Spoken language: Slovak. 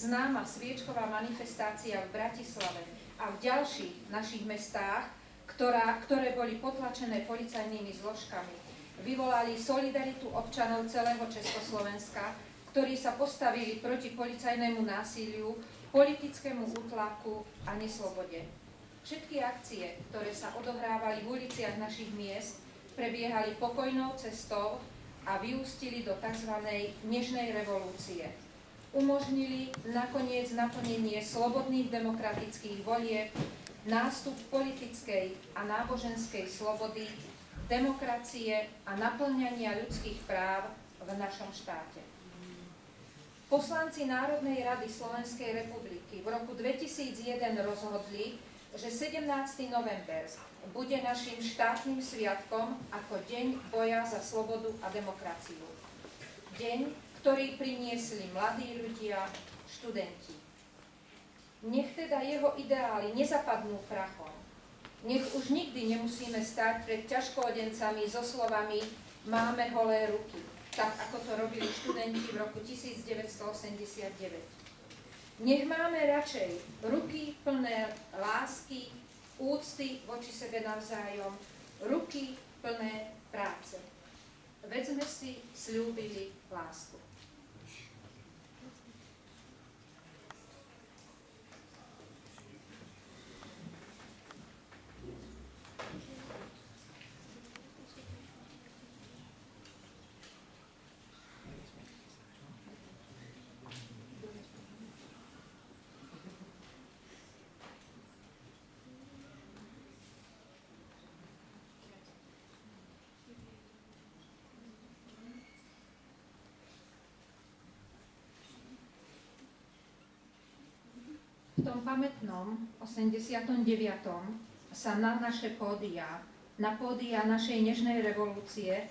známa sviečková manifestácia v Bratislave a v ďalších našich mestách, ktoré boli potlačené policajnými zložkami, vyvolali solidaritu občanov celého Československa, ktorí sa postavili proti policajnému násiliu, politickému útlaku a neslobode. Všetky akcie, ktoré sa odohrávali v uliciach našich miest, prebiehali pokojnou cestou a vyústili do tzv. Nežnej revolúcie. Umožnili nakoniec naplnenie slobodných demokratických volieb, nástup politickej a náboženskej slobody, demokracie a naplňania ľudských práv v našom štáte. Poslanci Národnej rady Slovenskej republiky v roku 2001 rozhodli, že 17. november bude našim štátnym sviatkom ako Deň boja za slobodu a demokraciu. Deň, ktorý priniesli mladí ľudia, študenti. Nech teda jeho ideály nezapadnú prachom. Nech už nikdy nemusíme stáť pred ťažkoodencami so slovami máme holé ruky, tak ako to robili študenti v roku 1989. Nech máme radšej ruky plné lásky, úcty voči sebe navzájom, ruky plné práce. Veď sme si sľúbili lásku. V tom pamätnom 89. sa na naše pódia, na pódia našej nežnej revolúcie